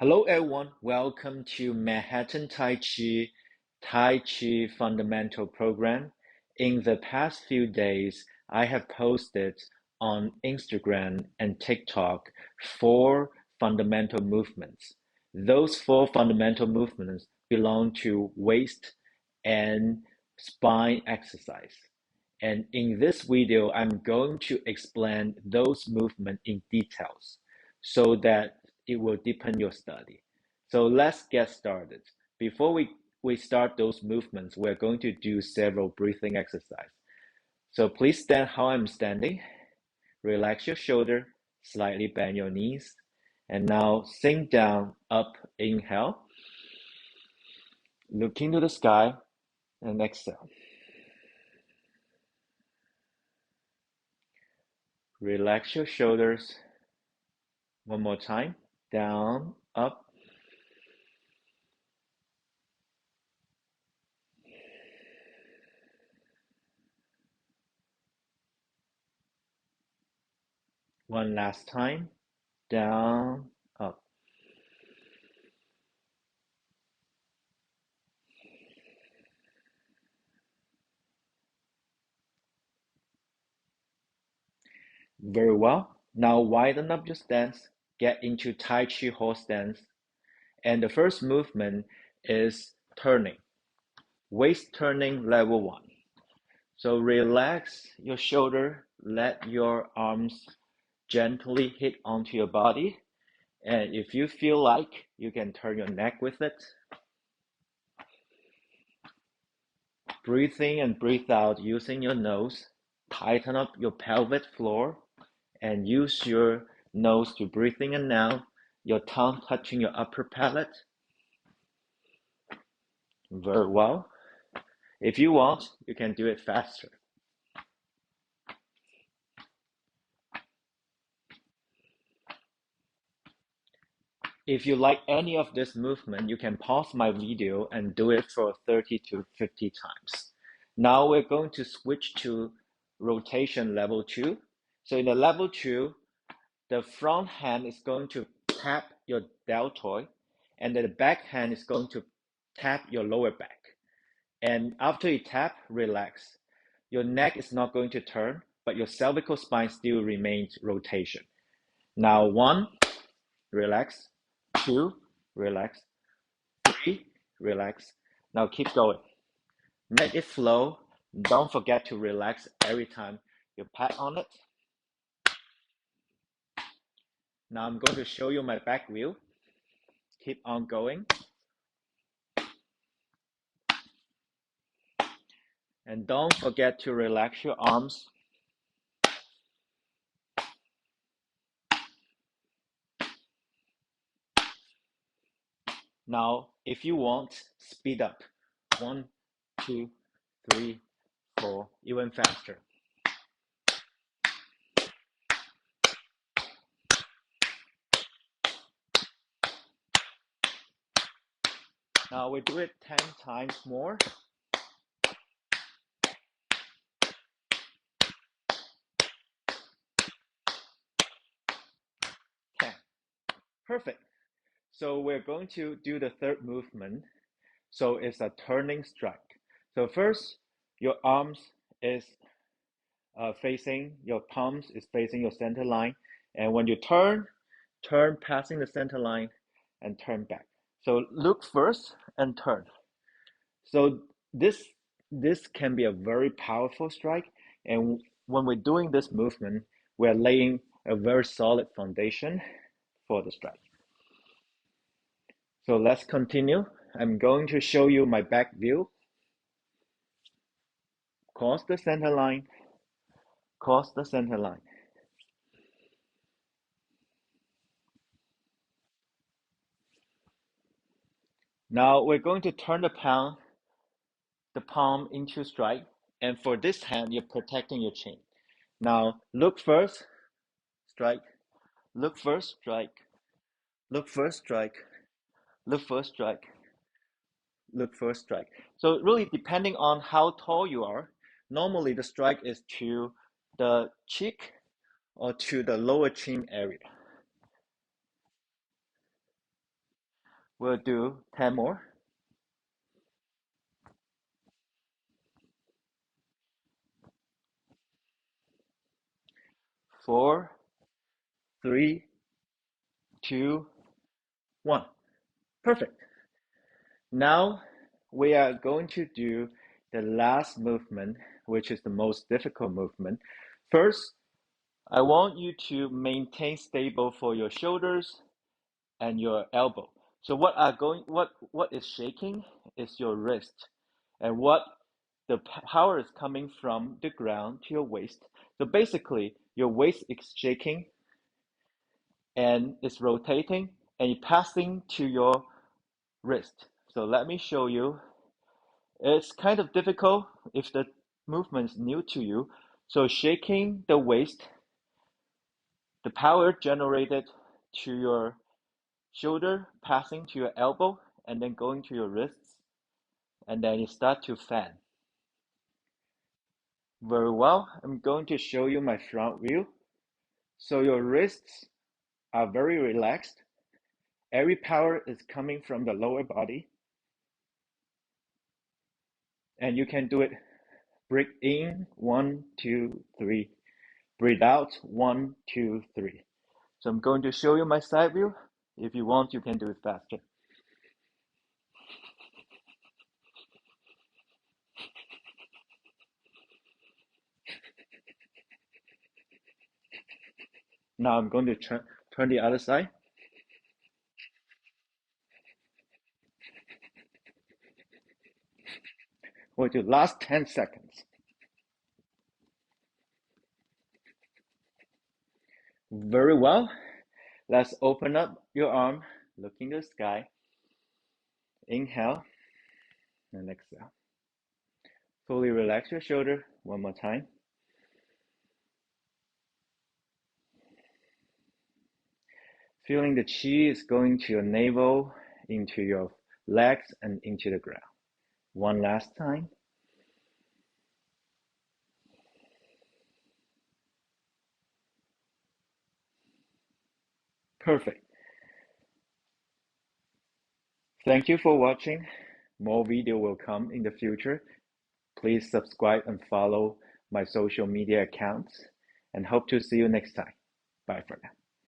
Hello everyone, welcome to Manhattan Tai Chi Fundamental Program. In the past few days, I have posted on Instagram and TikTok 4 fundamental movements. Those 4 fundamental movements belong to waist and spine exercise. And in this video, I'm going to explain those movements in details so that it will deepen your study. So let's get started. Before we start those movements, we're going to do several breathing exercises. So please stand how I'm standing. Relax your shoulder, slightly bend your knees. And now sink down, up, inhale. Look into the sky and exhale. Relax your shoulders. One more time. Down, up. One last time. Down, up. Very well. Now widen up your stance. Get into Tai Chi horse stance. And the first movement is turning. Waist turning level 1. So relax your shoulder. Let your arms gently hit onto your body. And if you feel like, you can turn your neck with it. Breathe in and breathe out using your nose. Tighten up your pelvic floor and use your nose to breathe in and out, your tongue touching your upper palate. Very well. If you want, you can do it faster. If you like any of this movement, you can pause my video and do it for 30 to 50 times. Now we're going to switch to rotation level 2. So in the level 2, the front hand is going to tap your deltoid, and the back hand is going to tap your lower back. And after you tap, relax. Your neck is not going to turn, but your cervical spine still remains rotation. Now 1, relax. 2, relax. 3, relax. Now keep going. Make it flow. Don't forget to relax every time you pat on it. Now I'm going to show you my back view. Keep on going. And don't forget to relax your arms. Now, if you want, speed up. 1, 2, 3, 4, even faster. Now we do it 10 times more. 10. Perfect. So we're going to do the third movement. So it's a turning strike. So first, your arms is facing, your palms is facing your center line. And when you turn passing the center line and turn back. So look first and turn. So this can be a very powerful strike. And when we're doing this movement, we're laying a very solid foundation for the strike. So let's continue. I'm going to show you my back view. Cross the center line. Cross the center line. Now we're going to turn the palm into strike. And for this hand, you're protecting your chin. Now look first, strike. Look first, strike. Look first, strike. Look first, strike. Look first, strike. So really depending on how tall you are, normally the strike is to the cheek or to the lower chin area. We'll do 10 more. 4, 3, 2, 1. Perfect. Now we are going to do the last movement, which is the most difficult movement. First, I want you to maintain stable for your shoulders and your elbow. So what is shaking is your wrist, and what the power is coming from the ground to your waist. So basically, your waist is shaking and it's rotating and it's passing to your wrist. So let me show you. It's kind of difficult if the movement is new to you. So shaking the waist, the power generated to your shoulder, passing to your elbow, and then going to your wrists, and then you start to fan. Very well. I'm going to show you my front view. So your wrists are very relaxed. Every power is coming from the lower body. And you can do it. Breathe in, 1, 2, 3. Breathe out, 1, 2, 3. So I'm going to show you my side view. If you want, you can do it faster. Now I'm going to turn the other side. We'll do last 10 seconds. Very well. Let's open up your arm, look in the sky. Inhale and exhale. Fully relax your shoulder one more time. Feeling the chi is going to your navel, into your legs, and into the ground. One last time. Perfect. Thank you for watching. More video will come in the future. Please subscribe and follow my social media accounts, and hope to see you next time. Bye for now.